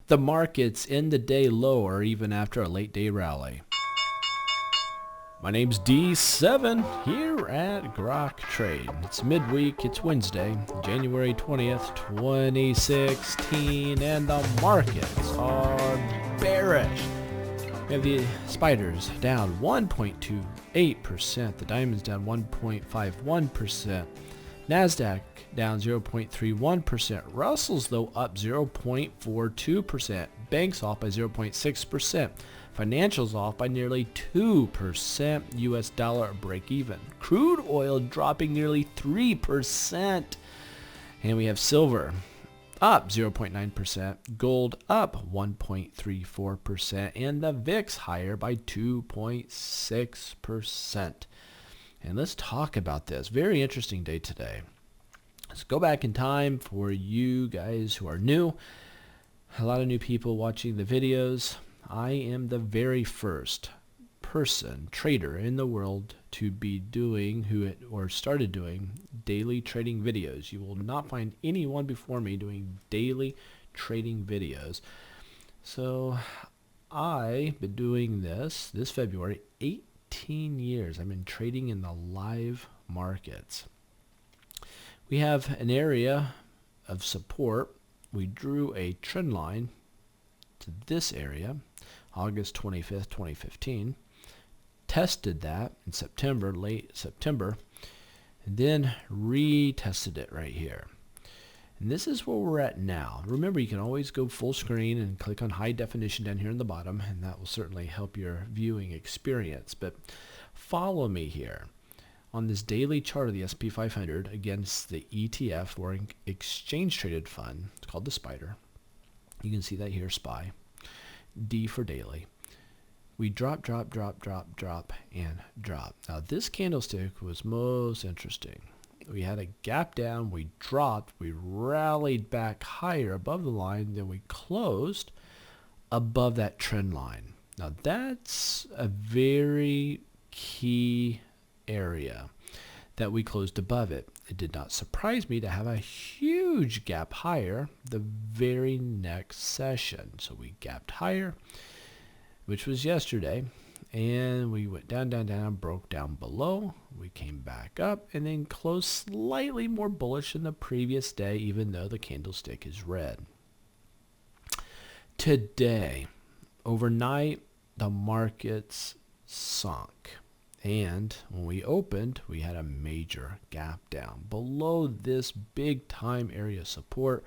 The markets end the day lower even after a late day rally. My name's D7 here at Grok Trade. It's midweek, it's Wednesday, January 20th, 2016, and the markets are bearish. We have the spiders down 1.28%, the diamonds down 1.51%, NASDAQ down 0.31%, Russell's though up 0.42%, banks off by 0.6%, financials off by nearly 2%, US dollar break even, crude oil dropping nearly 3%, and we have silver up 0.9%, gold up 1.34%, and the VIX higher by 2.6%. And let's talk about this. Very interesting day today. Let's go back in time for you guys who are new. A lot of new people watching the videos. I am the very first trader in the world to be doing started doing daily trading videos. You will not find anyone before me doing daily trading videos. So I've been doing this February 18 years. I've been trading in the live markets. We have an area of support. We drew a trend line to this area, August 25th, 2015. Tested that in September, late September, and then retested it right here. And this is where we're at now. Remember, you can always go full screen and click on high definition down here in the bottom, and that will certainly help your viewing experience. But follow me here on this daily chart of the S&P 500 against the ETF, or exchange traded fund. It's called the Spider. You can see that here, SPY. D for daily. We drop, and drop. Now this candlestick was most interesting. We had a gap down, we dropped, we rallied back higher above the line, then we closed above that trend line. Now that's a very key area that we closed above it. It did not surprise me to have a huge gap higher the very next session. So we gapped higher, which was yesterday, and we went down, broke down below. We came back up and then closed slightly more bullish than the previous day, even though the candlestick is red. Today, overnight, the markets sunk. And when we opened, we had a major gap down below this big time area support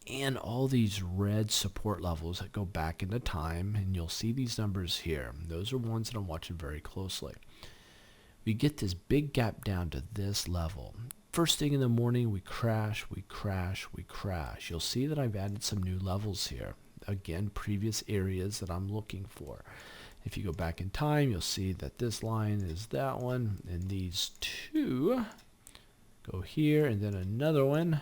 and all these red support levels that go back into time. And you'll see these numbers here. Those are ones that I'm watching very closely. We get this big gap down to this level. First thing in the morning, we crash. You'll see that I've added some new levels here. Again, previous areas that I'm looking for. If you go back in time, you'll see that this line is that one, and these two go here, and then another one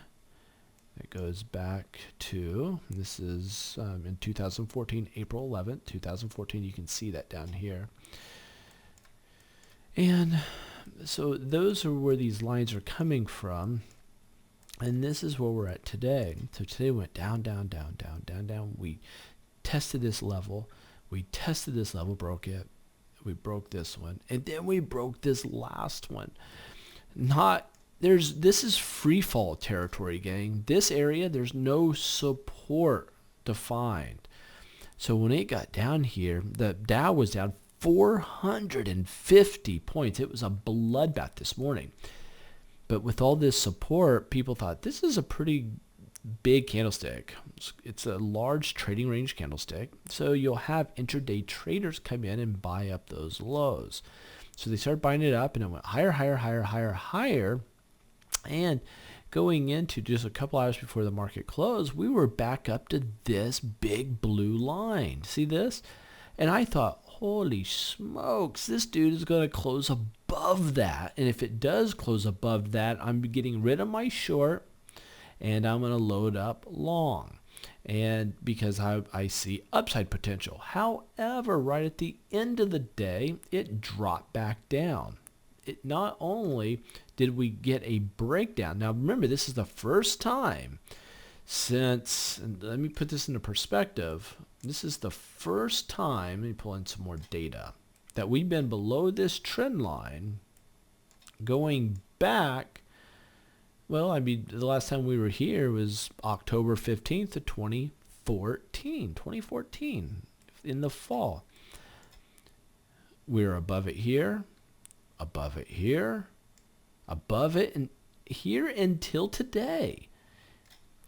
that goes back to, this is in 2014, April 11th, 2014. You can see that down here. And so those are where these lines are coming from, and this is where we're at today. So today we went down. We tested this level. Broke it. We broke this one, and then we broke this last one. This is free fall territory, gang. This area, there's no support defined. So when it got down here, the Dow was down 450 points. It was a bloodbath this morning. But with all this support, people thought this is a pretty big candlestick. It's a large trading range candlestick. So you'll have intraday traders come in and buy up those lows. So they started buying it up, and it went higher. And going into just a couple hours before the market closed, we were back up to this big blue line. See this? And I thought, holy smokes, this dude is going to close above that. And if it does close above that, I'm getting rid of my short, and I'm going to load up long, and because I see upside potential. However, right at the end of the day, it dropped back down. It not only did we get a breakdown. Now remember, this is the first time since, and let me put this into perspective, this is the first time, let me pull in some more data, that we've been below this trend line going back. Well, I mean, the last time we were here was October 15th of 2014 in the fall. We're above it here, above it here, above it and here until today.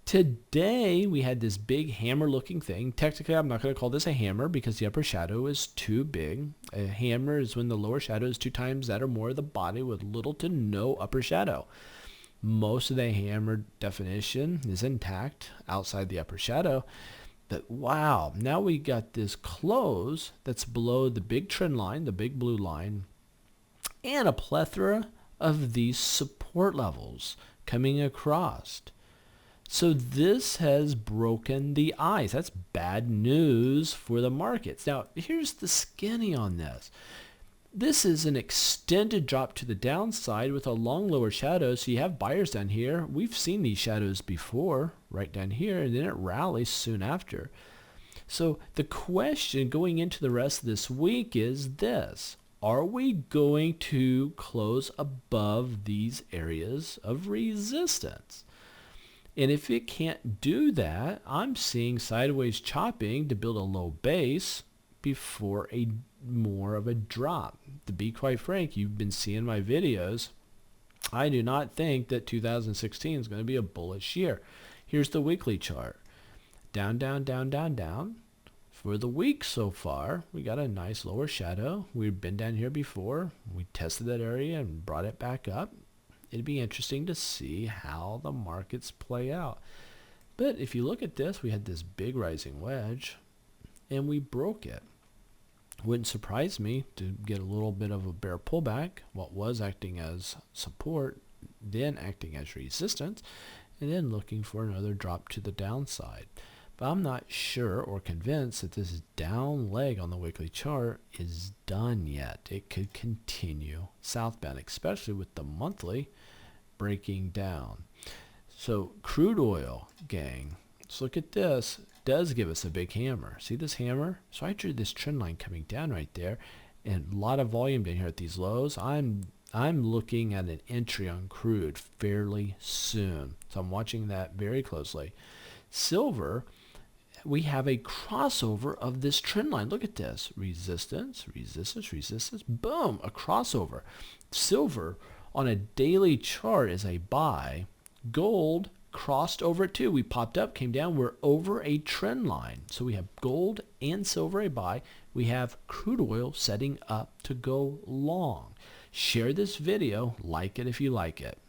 Today, we had this big hammer-looking thing. Technically, I'm not going to call this a hammer because the upper shadow is too big. A hammer is when the lower shadow is 2 times that or more of the body with little to no upper shadow. Most of the hammer definition is intact outside the upper shadow. But wow, now we got this close that's below the big trend line, the big blue line, and a plethora of these support levels coming across. So this has broken the ice. That's bad news for the markets. Now, here's the skinny on this. This is an extended drop to the downside with a long lower shadow. So you have buyers down here. We've seen these shadows before, right down here, and then it rallies soon after. So the question going into the rest of this week is this. Are we going to close above these areas of resistance? And if it can't do that, I'm seeing sideways chopping to build a low base before a more of a drop. To be quite frank, you've been seeing my videos. I do not think that 2016 is going to be a bullish year. Here's the weekly chart. Down, down, down, down, down. For the week so far, we got a nice lower shadow. We've been down here before. We tested that area and brought it back up. It'd be interesting to see how the markets play out. But if you look at this, we had this big rising wedge and we broke it. Wouldn't surprise me to get a little bit of a bear pullback, what was acting as support, then acting as resistance, and then looking for another drop to the downside. But I'm not sure or convinced that this down leg on the weekly chart is done yet. It could continue southbound, especially with the monthly breaking down. So crude oil, gang, let's look at this. Does give us a big hammer. See this hammer? So I drew this trend line coming down right there, and a lot of volume down here at these lows. I'm looking at an entry on crude fairly soon. So I'm watching that very closely. Silver, we have a crossover of this trend line. Look at this. Resistance, resistance, resistance. Boom, a crossover. Silver on a daily chart is a buy. Gold crossed over it too. We popped up, came down. We're over a trend line. So we have gold and silver a buy. We have crude oil setting up to go long. Share this video. Like it if you like it.